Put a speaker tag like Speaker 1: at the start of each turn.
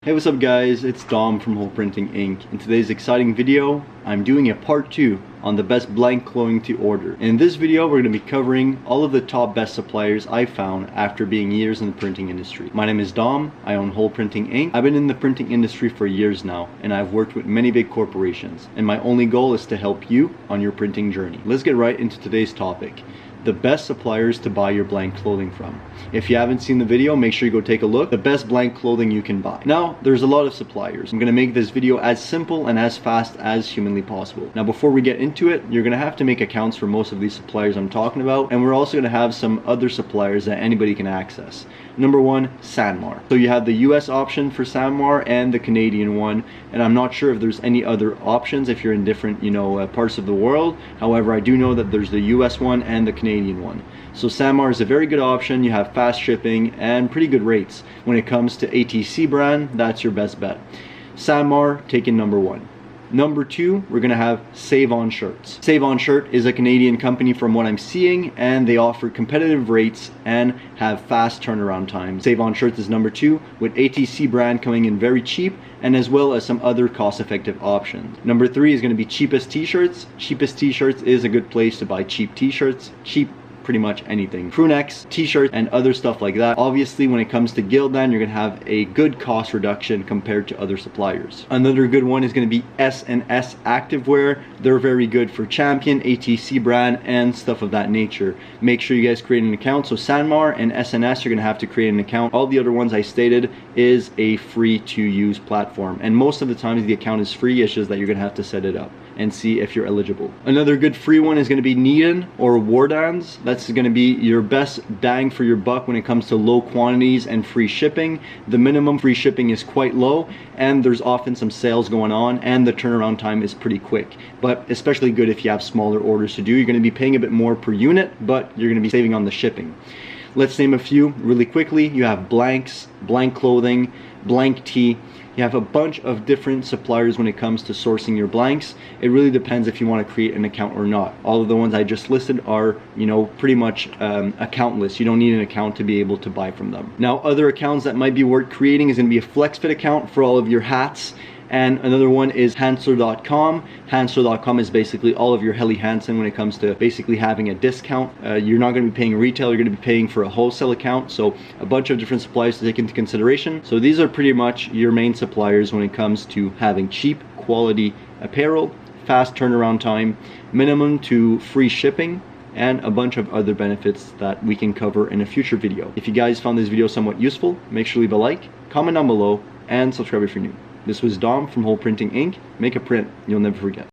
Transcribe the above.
Speaker 1: Hey, what's up guys, it's Dom from Hole Printing Inc. In today's exciting video, I'm doing a part 2 on the best blank clothing to order. In this video, we're going to be covering all of the top best suppliers I found after being years in the printing industry. My name is Dom, I own Hole Printing Inc. I've been in the printing industry for years now, and I've worked with many big corporations, and my only goal is to help you on your printing journey. Let's get right into today's topic. The best suppliers to buy your blank clothing from. If you haven't seen the video, make sure you go take a look. The best blank clothing you can buy. Now, there's a lot of suppliers. I'm gonna make this video as simple and as fast as humanly possible. Now, before we get into it, you're gonna have to make accounts for most of these suppliers I'm talking about, and we're also gonna have some other suppliers that anybody can access. Number one, Sanmar. So you have the US option for Sanmar and the Canadian one, and I'm not sure if there's any other options if you're in different, parts of the world. However, I do know that there's the US one and the Canadian one. So Sanmar is a very good option. You have fast shipping and pretty good rates. When it comes to ATC brand, that's your best bet. Sanmar taking number one. Number two, we're gonna have Save On Shirts. Save On Shirt is a Canadian company from what I'm seeing, and they offer competitive rates and have fast turnaround times. Save On Shirts is number two, with ATC brand coming in very cheap, and as well as some other cost-effective options. Number three is gonna be Cheapest T-Shirts. Cheapest T-Shirts is a good place to buy cheap T-shirts. Cheap pretty much anything. Crewnecks, t-shirts, and other stuff like that. Obviously, when it comes to Gildan, you're gonna have a good cost reduction compared to other suppliers. Another good one is gonna be S&S Activewear. They're very good for Champion, ATC brand, and stuff of that nature. Make sure you guys create an account. So Sanmar and S&S, you're gonna have to create an account. All the other ones I stated is a free to use platform. And most of the times the account is free, it's just that you're gonna have to set it up and see if you're eligible. Another good free one is gonna be Needon or Wardans. That's gonna be your best bang for your buck when it comes to low quantities and free shipping. The minimum free shipping is quite low, and there's often some sales going on, and the turnaround time is pretty quick. But especially good if you have smaller orders to do. You're gonna be paying a bit more per unit, but you're gonna be saving on the shipping. Let's name a few really quickly. You have Blanks, Blank Clothing, Blank Tea. You have a bunch of different suppliers when it comes to sourcing your blanks. It really depends if you want to create an account or not. All of the ones I just listed are, pretty much accountless. You don't need an account to be able to buy from them. Now, other accounts that might be worth creating is going to be a FlexFit account for all of your hats. And another one is Hansler.com. Hansler.com is basically all of your Helly Hansen when it comes to basically having a discount. You're not going to be paying retail, you're going to be paying for a wholesale account. So a bunch of different suppliers to take into consideration. So these are pretty much your main suppliers when it comes to having cheap quality apparel, fast turnaround time, minimum to free shipping, and a bunch of other benefits that we can cover in a future video. If you guys found this video somewhat useful, make sure to leave a like, comment down below, and subscribe if you're new. This was Dom from Hole Printing Inc. Make a print you'll never forget.